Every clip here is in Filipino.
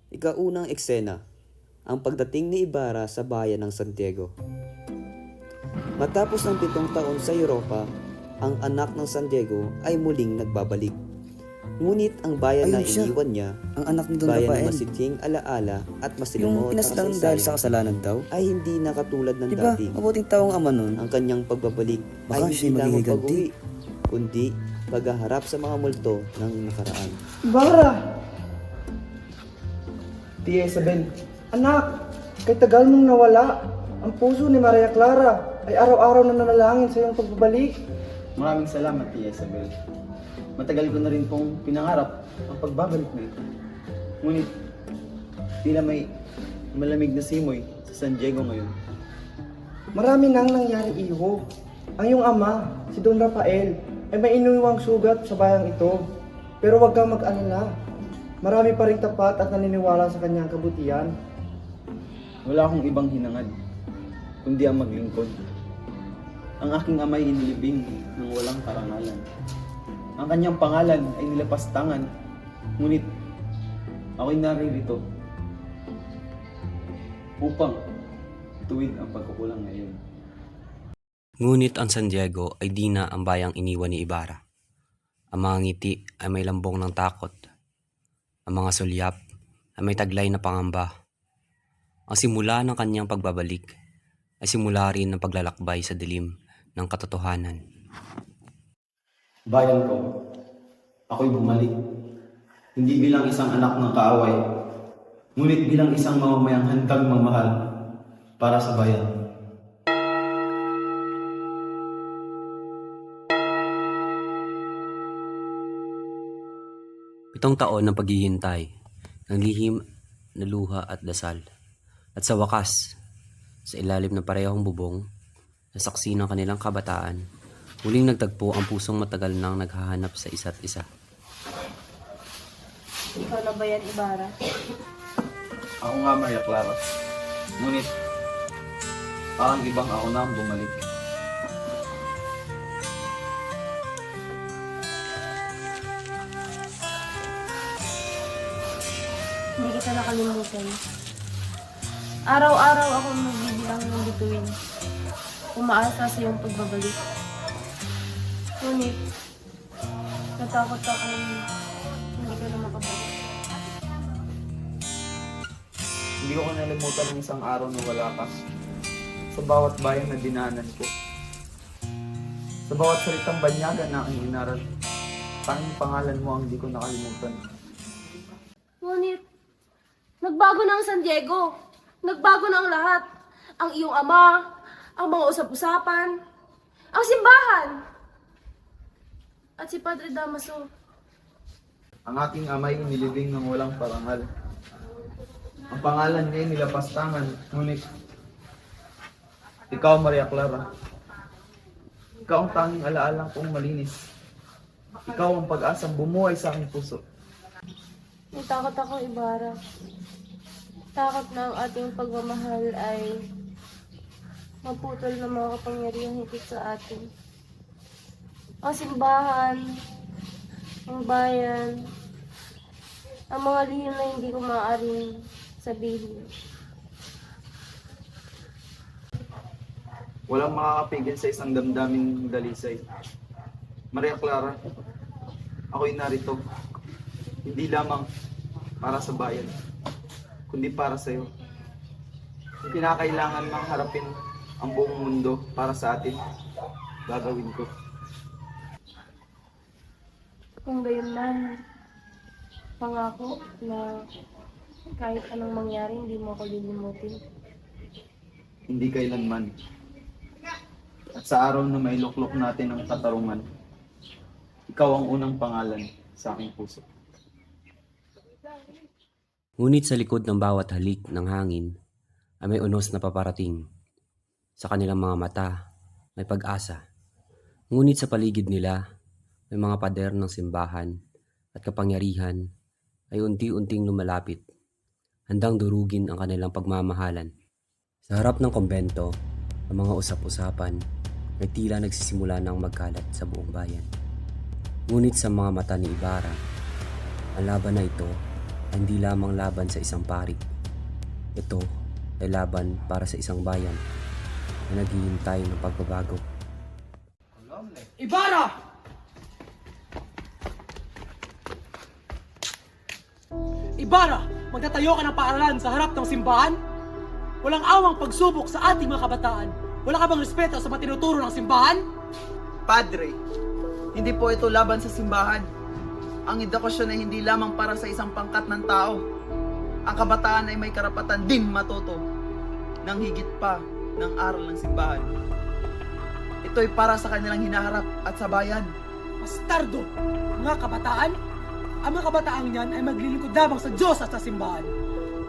Ikaunang eksena, ang pagdating ni Ibarra sa bayan ng Santiago. Matapos ng 7 taon sa Europa, ang anak ng Santiago ay muling nagbabalik. Ngunit ang bayan na Ayun siya, iniwan niya, ang anak ni Don bayan na Rafael. masithing alaala at Yung masilimot ang pinaslang dahil sa kasaysayan, kasalanan daw. ay hindi na katulad ng Diba, dati. mabuting taong ama nun. Ang kanyang pagbabalik Baka ay siya hindi lamang maghihiganti. pag-uwi, kundi paghaharap sa mga multo ng nakaraan. Ibarra! Tia Isabel, anak, kay tagal mong nawala, ang puso ni Maria Clara ay araw-araw na nanalangin sa iyong pagbabalik. Maraming salamat, Tia Isabel. Matagal ko na rin pong pinangarap ang pagbabalik na ito. Ngunit, tila may malamig na simoy sa San Diego ngayon. Marami nang nangyari, iho. Ang iyong ama, si Don Rafael, ay may iniwang sugat sa bayang ito. Pero huwag kang mag-alala. Marami pa rin tapat at naniniwala sa kanyang kabutihan. Wala akong ibang hinangad, kundi ang maglingkod. Ang aking amay inilibing ng walang karangalan. Ang kanyang pangalan ay nilapastangan, ngunit ako'y naririto upang tuwid ang pagkukulang ngayon. Ngunit ang San Diego ay di na ang bayang iniwan ni Ibarra. Ang mga ngiti ay may lambong ng takot. Ang mga sulyap ay may taglay na pangamba. Ang simula ng kanyang pagbabalik ay simula rin ng paglalakbay sa dilim ng katotohanan. Bayan ko, ako'y bumalik. Hindi bilang isang anak ng kaaway, ngunit bilang isang mamamayang handang magmahal para sa bayan. Pitong taon ng paghihintay, ng lihim na luha at dasal. At sa wakas, sa ilalim ng parehong bubong, na saksi ng kanilang kabataan, muling nagtagpo ang pusong matagal nang naghahanap sa isa't isa. Ikaw na ba yan, Ibarra? Ako nga, Maria Clara. Ngunit, parang ibang ako na ang bumalik. Hindi kita nakalimutan. Araw-araw ako nagbibilang ng bituin. Umaasa sa iyong pagbabalik. Ngunit, natakot ako hindi ka na makabalik. Hindi ko nalimutan ng isang araw na wala ka. Sa bawat bayan na dinaanan ko. Sa bawat salitang banyaga na aking inaral. Tanging pangalan mo ang hindi ko nakalimutan. Ngunit, nagbago na ang San Diego. Nagbago na ang lahat. Ang iyong ama, ang mga usap-usapan, ang simbahan, at si Padre Damaso. Ang aking amay nilibing ng walang parangal. Ang pangalan niya ay nilapastangan, ngunit ikaw, Maria Clara. Ikaw ang tanging alaalang kong malinis. Ikaw ang pag-asang bumuhay sa aking puso. May takot ako, Ibarra. Takot na ang ating pagmamahal ay maputol ng mga kapangyarihang higit sa atin. Ang simbahan, ang bayan, ang mga lihim na hindi ko maaaring sabihin. Walang makakapigil sa isang damdaming dalisay. Maria Clara, ako'y narito. Hindi lamang para sa bayan, kundi para sa iyo. Kung kinakailangan mang harapin ang buong mundo para sa atin, gagawin ko. Kung gayon man, pangako na kahit anong mangyari, hindi mo ako lilimutin. Hindi kailanman. At sa araw na may luklok natin ang katarungan, ikaw ang unang pangalan sa aking puso. Ngunit sa likod ng bawat halik ng hangin ay may unos na paparating. Sa kanilang mga mata may pag-asa. Ngunit sa paligid nila may mga pader ng simbahan at kapangyarihan ay unti-unting lumalapit, handang durugin ang kanilang pagmamahalan. Sa harap ng kumbento, ang mga usap-usapan ay tila nagsisimula ng magkalat sa buong bayan. Ngunit sa mga mata ni Ibarra, ang laban na ito ay hindi lamang laban sa isang pari. Ito ay laban para sa isang bayan na naghihintay ng pagbabago. Ibarra! Ibarra, magtatayo ka ng paaralan sa harap ng simbahan? Walang awang pagsubok sa ating mga kabataan. Wala ka bang respeto sa mga tinuturo ng simbahan? Padre, hindi po ito laban sa simbahan. Ang edukasyon ay hindi lamang para sa isang pangkat ng tao. Ang kabataan ay may karapatan din matuto ng higit pa ng aral ng simbahan. Ito ay para sa kanilang hinaharap at sa bayan. Bastardo! Mga kabataan? Ang mga kabataang yan ay maglilingkod lamang sa Diyos at sa simbahan.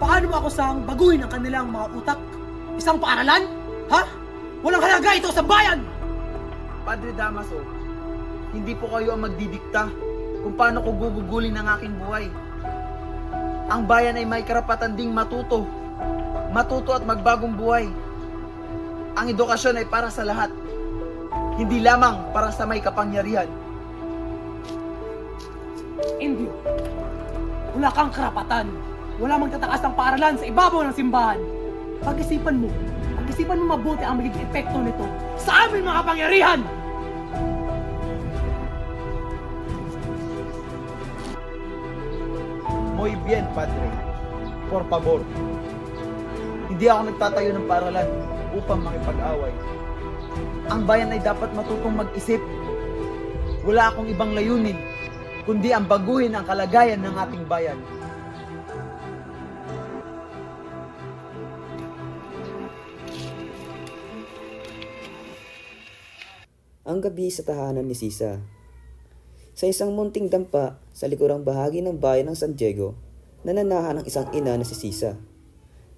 Paano mo ako sang baguhin ang kanilang mga utak? Isang paaralan? Ha? Walang halaga ito sa bayan! Padre Damaso, hindi po kayo ang magdidikta kung paano ko gugugulin ang aking buhay. Ang bayan ay may karapatan ding matuto at magbagong buhay. Ang edukasyon ay para sa lahat, hindi lamang para sa may kapangyarihan. Indio, wala kang karapatan. Wala magtataas ng paaralan sa ibabaw ng simbahan. Pag-isipan mo mabuti ang magiging epekto nito sa aming mga kapangyarihan! Muy bien, Padre. Por favor. Hindi ako nagtatayo ng paaralan upang makipag-away. Ang bayan ay dapat matutong mag-isip. Wala akong ibang layunin, kundi ang baguhin ang kalagayan ng ating bayan. Ang gabi sa tahanan ni Sisa. Sa isang munting dampa sa likurang bahagi ng bayan ng San Diego, nananahan ang isang ina na si Sisa,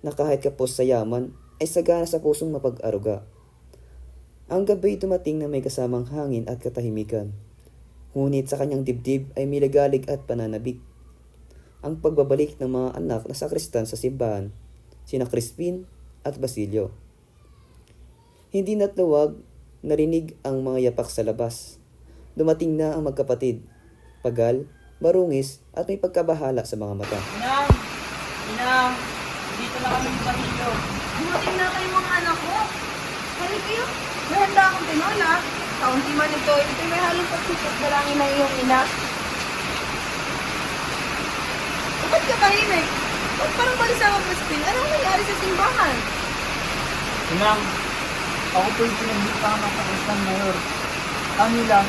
na kahit kapos sa yaman ay sagana sa pusong mapag-aruga. Ang gabi dumating na may kasamang hangin at katahimikan, ngunit sa kanyang dibdib ay milagalig at pananabik. Ang pagbabalik ng mga anak na sakristan sa simbahan, sina Crispin at Basilio. Hindi natluwag, narinig ang mga yapak sa labas. Dumating na ang magkapatid, pagal, marungis at may pagkabahala sa mga mata. Inang, dito na kami sa Basilio. Dumating na kayo mga anak ko. Hali kayo. May handa akong tinola. Kaunti man ito'y may halong pagsipot na lang na iyong ina. Ba't ka tahimik? Ba't parang balisa ka, Crispin? Anong nangyari sa simbahan? Inang, ako po yung pinagbitahan ng Pakistan Mayor. Ang lang,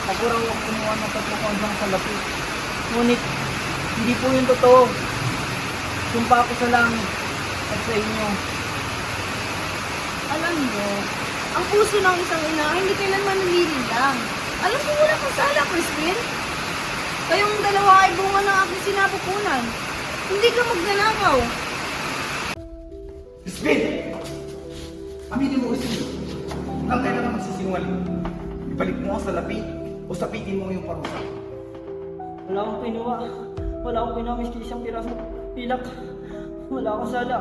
ako raw ang kumuha ng 3 kondang sa lapit. Ngunit, hindi po yung totoo. Sumpa ako sa langit at sa inyo. Alam mo, ang puso ng isang ina ay hindi kailanman nalililang. Alam mo, wala kang sala, Crispin. Kayong dalawa ay bunga ng aking sinapupunan. Hindi ka magnanakaw. Crispin! Aminin mo kasi. Huwag kailangan magsisinungaling. Ibalik mo sa lapi o sapitin mo yung parusa. Wala akong kinuha. Wala akong pinamis sa isang pirasong pilak. Wala akong sala.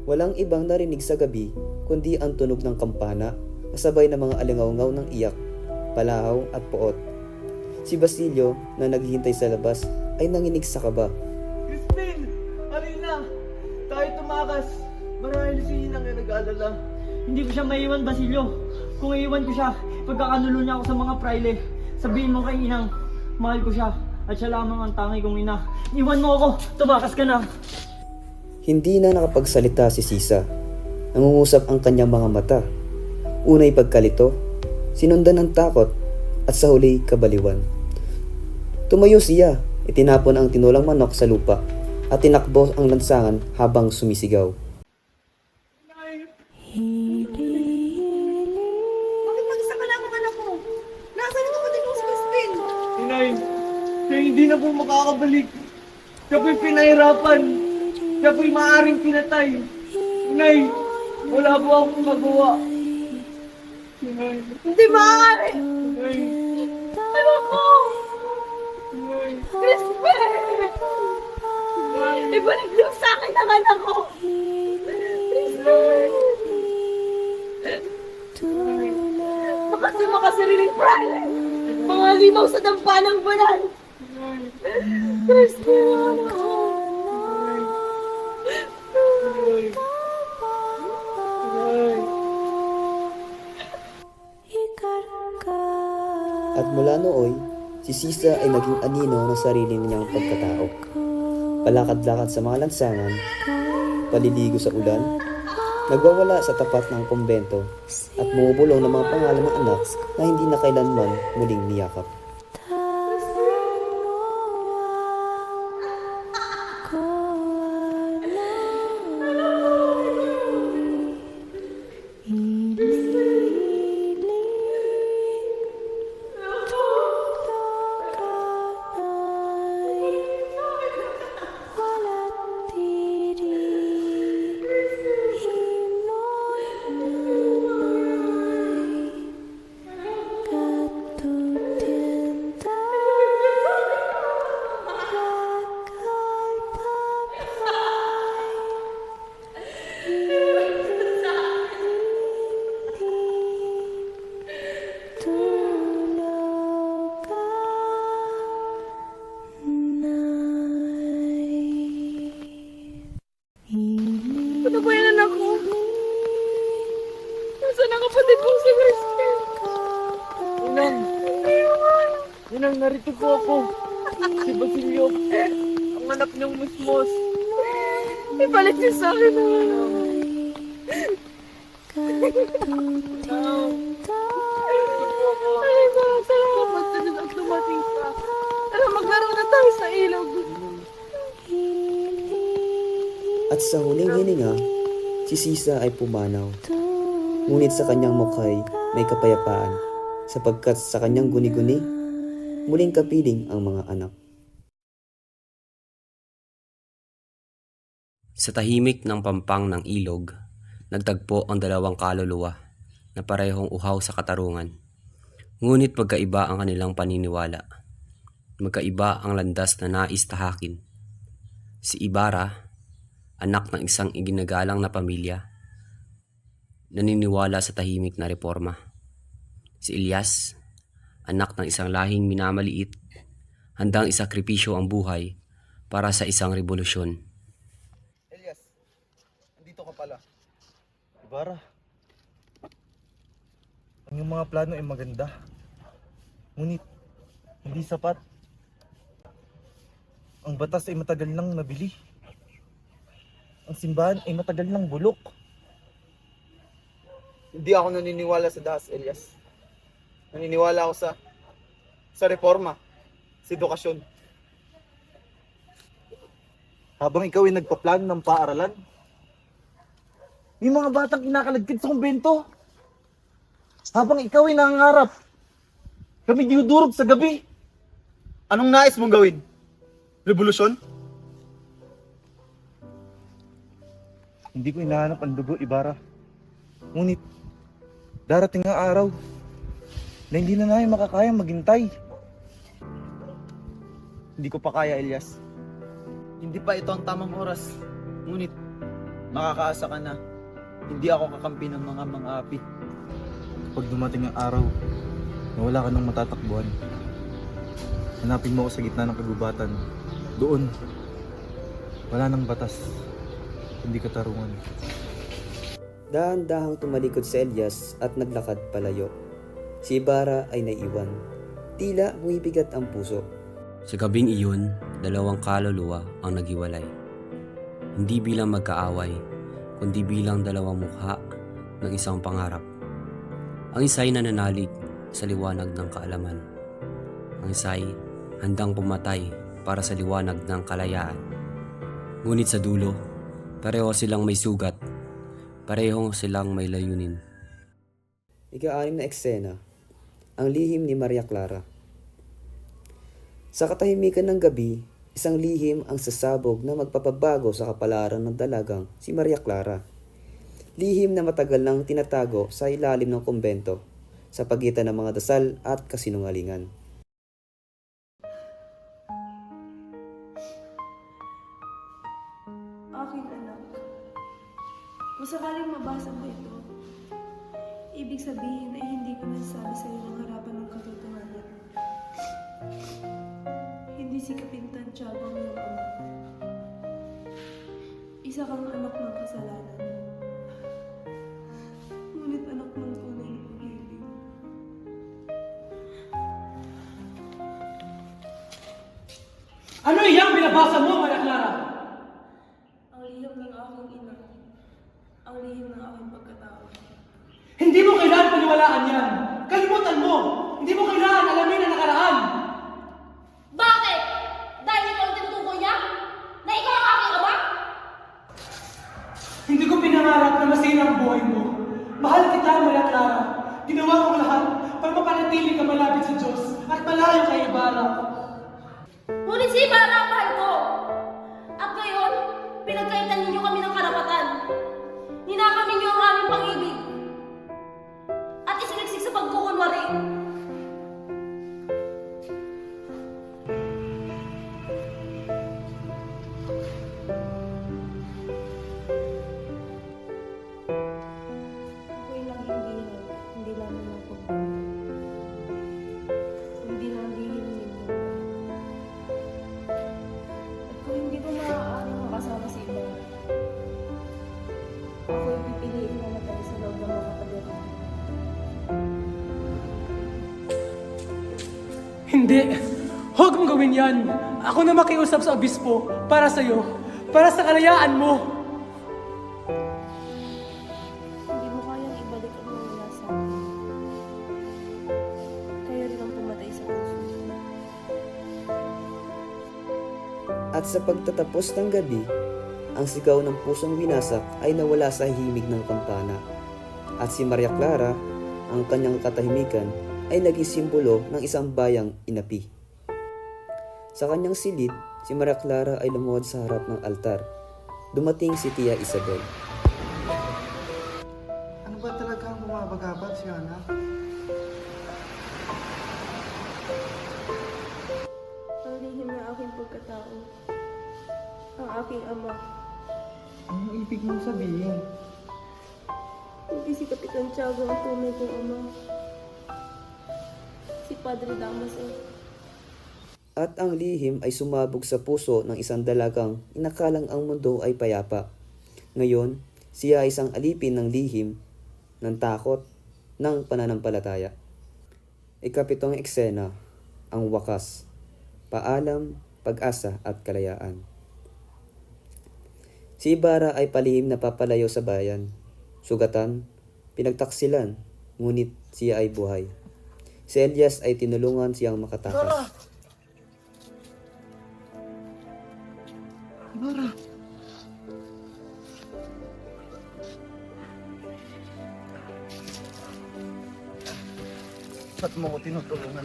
Walang ibang narinig sa gabi kundi ang tunog ng kampana kasabay ng mga alingaw-ngaw ng iyak, palahaw at poot. Si Basilio na naghihintay sa labas ay nanginig sa kaba. Crispin! Halina! Tayo tumakas! Marahil si Inang yung nag-aalala. Hindi ko siya maiwan, Basilio. Kung iiwan ko siya, pagkakanulo niya ako sa mga praile. Sabihin mo kay Inang, mahal ko siya. At siya lamang ang tangi kong ina. Iwan mo ako! Tumakas ka na! Hindi na nakapagsalita si Sisa. Nangungusap ang kanyang mga mata. Unay pagkalito, sinundan ng takot, at sa huli kabaliwan. Tumayo siya, itinapon ang tinulang manok sa lupa, at tinakbo ang lansangan habang sumisigaw. Bakit mag-isa ka lang ang anak ko? Nasaan ang kapatid mo si Crispin? Inay, siya hindi na po makakabalik. Siya po'y pinahirapan. Siya po'y maaaring pinatay. Inay, wala po akong magawa. Inay, Hindi maaari! inay, Anak ko! inay. Crispin! Ibalik niyo sa akin ang anak ko! Crispin! Baka sa makasariling praile! Mga limaw sa dampa ng banan! At mula nooy, si Sisa ay naging anino ng sarili niyang pagkatao. Palakad-lakad sa mga lansangan, paliligo sa ulan, nagwawala sa tapat ng kumbento at bumubulong ng mga pangalan ng anak na hindi na kailanman muling niyakap. Ano ba yan, anak ko? Nasaan ang kapatid kong si Crispin? Inang, narito po ako. Si Basilio, ang anak niyong musmos. Ipalit niyo sa akin ang anak. Ay, salamat sa Diyos at dumating ka. Tara, maglaro na tayo sa ilog. At sa huling hininga, si Sisa ay pumanaw. Ngunit sa kanyang mukha'y may kapayapaan, sapagkat sa kanyang guni-guni, muling kapiling ang mga anak. Sa tahimik ng pampang ng ilog, nagtagpo ang dalawang kaluluwa na parehong uhaw sa katarungan. Ngunit magkaiba ang kanilang paniniwala. Magkaiba ang landas na nais tahakin. Si Ibarra, anak ng isang iginagalang na pamilya, naniniwala sa tahimik na reforma. Si Elias, anak ng isang lahing minamaliit, handang isakripisyo ang buhay para sa isang revolusyon. Elias, andito ka pala. Ibarra, ang iyong mga plano ay maganda. Ngunit, hindi sapat. Ang batas ay matagal nang nabili. Ang simbahan ay matagal nang bulok. Hindi ako naniniwala sa dahas, Elias. Naniniwala ako sa reforma, sa edukasyon. Habang ikaw ay nagpaplano ng paaralan, may mga batang kinakaladkad sa kumbento. Habang ikaw ay nangangarap, kami dinudurog sa gabi. Anong nais mong gawin? Revolusyon? Hindi ko hinahanap ang dugo, Ibarra. Ngunit, darating ang araw na hindi na namin makakayang maghintay. Hindi ko pa kaya, Elias. Hindi pa ito ang tamang oras. Ngunit, makakaasa ka na. Hindi ako kakampi ng mga api. Kapag dumating ang araw na wala ka nang matatakbuhan, hanapin mo ako sa gitna ng kagubatan. Doon, wala nang batas. Hindi katarungan. Dahan-dahang tumalikod si Elias at naglakad palayo. Si Ibarra ay naiwan. Tila bumibigat ang puso. Sa gabing iyon, dalawang kaluluwa ang naghiwalay. Hindi bilang magkaaway, kundi bilang dalawang mukha ng isang pangarap. Ang isa'y nananalig sa liwanag ng kaalaman. Ang isa'y handang pumatay para sa liwanag ng kalayaan. Ngunit sa dulo, pareho silang may sugat. Pareho silang may layunin. Ika-6 na eksena, ang lihim ni Maria Clara. Sa katahimikan ng gabi, isang lihim ang sasabog na magpapabago sa kapalaran ng dalagang si Maria Clara. Lihim na matagal nang tinatago sa ilalim ng kumbento sa pagitan ng mga dasal at kasinungalingan. Aking anak, kung sakaling mabasa mo ito, ibig sabihin ay hindi ko nasasabi sa iyo ng harapan ng katotohanan. Hindi si Kapintansyagang iyong ama. Isa kang anak ng kasalanan. Ngunit anak ng tunay na pag-ibig. Ano iyang binabasa mo, Maria Clara? Ang liham ng aking ina. Ang liham ng aking pagkatao. Hindi mo kailangan paniwalaan yan. Kalimutan mo. Hindi mo kailangan alamin ang nakaraan. Bakit? Dahil ikaw ang tinutukoy niya? Na ikaw ang aking ama? Hindi ko pinangarap na masira ang buhay mo. Mahal kita, Maria Clara. Ginawa ko lahat para mapanatili ka malapit sa Diyos at malayo kay Ibarra. Ngunit si Ibarra ang mahal ko. At ngayon, pinagkaitan ninyo kami ng karapatan. Ninakaw ninyo ang aming pag-ibig. At isiniksik sa pagkukunwari. Ako'y laging lihim, hindi lamang ng pagbabago. Hindi lang lihim ninyo. At kung hindi ko maaaring makasama si Ibarra, ako'y pipiliin na matay sa loob ng mga kapaliran. Hindi. Huwag mong gawin yan. Ako na makiusap sa obispo para sa'yo. Para sa kalayaan mo. Hindi mo kayang ibalik ang nawala sa akin. Kayo rin ang pumatay sa puso. At sa pagtatapos ng gabi, ang sigaw ng pusong winasak ay nawala sa himig ng kampana. At si Maria Clara, ang kanyang katahimikan, ay naging simbolo ng isang bayang inapi. Sa kanyang silid, si Maria Clara ay lumuhod sa harap ng altar. Dumating si Tia Isabel. Ano ba talagang bumabagabat si anak? Ang lihim ng aking pagkatao. Ang aking ama. Anong ibig mong sabihin? Hindi si Kapitan Tiago ang tunay kong ama. Si Padre Damaso. At ang lihim ay sumabog sa puso ng isang dalagang inakalang ang mundo ay payapa. Ngayon, siya ay isang alipin ng lihim, ng takot, ng pananampalataya. Ikapitong eksena, ang wakas, paalam, pag-asa at kalayaan. Si Ibarra ay palihim na papalayo sa bayan. Sugatan, pinagtaksilan, ngunit siya ay buhay. Si Elias ay tinulungan siyang makatakas. Ibarra! Ba't mo ko tinutulungan,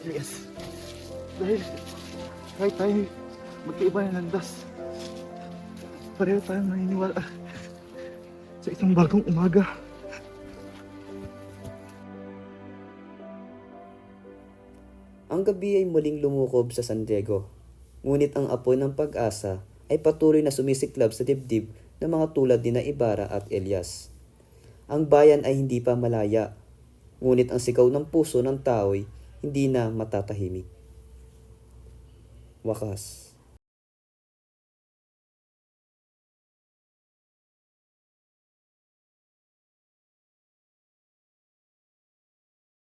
Elias? Dahil kahit tayo magkaiba ng landas, pareho tayong naniniwala sa isang bagong umaga. Ang gabi ay muling lumukob sa San Diego. Ngunit ang apoy ng pag-asa ay patuloy na sumisiklab sa dibdib ng mga tulad ni Ibarra at Elias. Ang bayan ay hindi pa malaya, ngunit ang sigaw ng puso ng tao'y hindi na matatahimik. Wakas.